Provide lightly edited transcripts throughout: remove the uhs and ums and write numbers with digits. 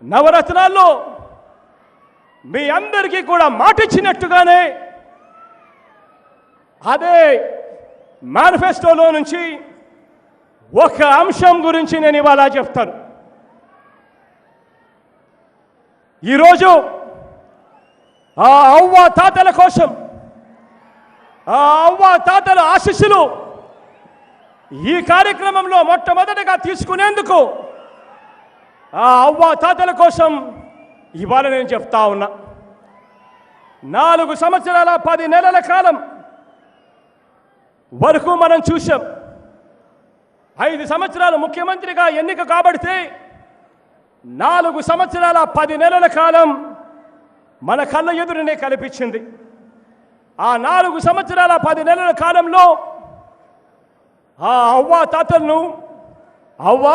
నవరత్నాల్లో మీ అందరికీ కూడా మాటిచ్చినట్టుగానే అదే మేనిఫెస్టోలో నుంచి ఒక అంశం గురించి నేను ఇవాళ చెప్తాను. ఈరోజు ఆ అవ్వ తాతల కోసం, ఆ అవ్వ తాతల ఆశీస్సులు ఈ కార్యక్రమంలో మొట్టమొదటిగా తీసుకునేందుకు ఆ అవ్వ తాతల కోసం ఇవాళ నేను చెప్తా ఉన్నా. 4 సంవత్సరాల 10 నెలల కాలం వరకు మనం చూసాం. 5 సంవత్సరాలు ముఖ్యమంత్రిగా ఎన్నిక కాబడితే 4 సంవత్సరాల 10 నెలల కాలం మన కళ్ళ ఎదురునే కనిపించింది. ఆ 4 సంవత్సరాల 10 నెలల కాలంలో ఆ అవ్వ తాతలను, అవ్వ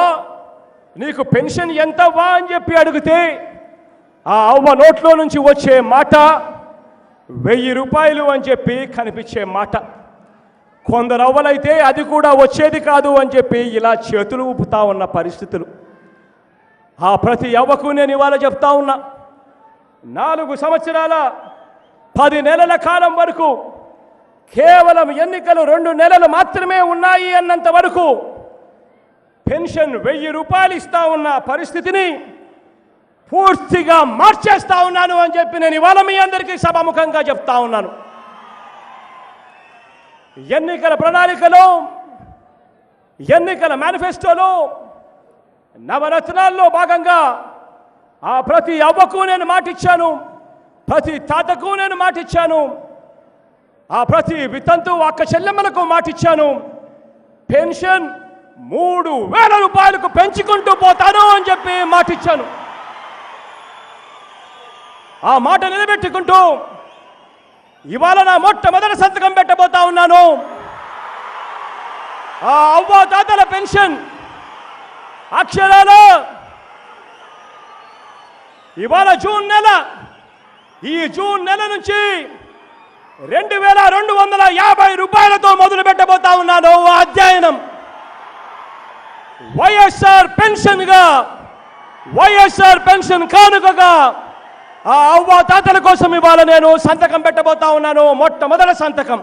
నీకు పెన్షన్ ఎంతవ్వా అని చెప్పి అడిగితే ఆ అవ్వ నోట్లో నుంచి వచ్చే మాట 1000 రూపాయలు అని చెప్పి కనిపించే మాట. కొందరు అవ్వలైతే అది కూడా వచ్చేది కాదు అని చెప్పి ఇలా చేతులు ఊపుతా ఉన్న పరిస్థితులు. ఆ ప్రతి అవ్వకు నేను ఇవాళ చెప్తా ఉన్నా, 4 సంవత్సరాల 10 నెలల కాలం వరకు కేవలం ఎన్నికలు 2 నెలలు మాత్రమే ఉన్నాయి అన్నంత వరకు పెన్షన్ 1000 రూపాయలు ఇస్తా ఉన్న పరిస్థితిని పూర్తిగా మార్చేస్తా ఉన్నాను అని చెప్పి నేను ఇవాళ మీ అందరికీ సభాముఖంగా చెప్తా ఉన్నాను. ఎన్నికల ప్రణాళికలో, ఎన్నికల మేనిఫెస్టోలో, నవరత్నాల్లో భాగంగా ఆ ప్రతి అవ్వకు నేను మాటిచ్చాను, ప్రతి తాతకు నేను మాటిచ్చాను, ఆ ప్రతి వితంతు అక్క చెల్లెమ్మలకు మాటిచ్చాను, పెన్షన్ 3000 రూపాయలకు పెంచుకుంటూ పోతాను అని చెప్పి మాటిచ్చాను. ఆ మాట నిలబెట్టుకుంటూ ఇవాళ నా మొట్టమొదటి సంతకం పెట్టబోతా ఉన్నాను. ఆ అవ్వ తాతల పెన్షన్ అక్షరాల ఇవాళ ఈ జూన్ నెల నుంచి 2250 రూపాయలతో మొదలు పెట్టబోతా ఉన్నాను. అధ్యయనం వైఎస్ఆర్ పెన్షన్గా, వైఎస్ఆర్ పెన్షన్ కానుకగా ఆ అవ్వ తాతల కోసం ఇవాళ నేను సంతకం పెట్టబోతా ఉన్నాను. మొట్టమొదటి సంతకం.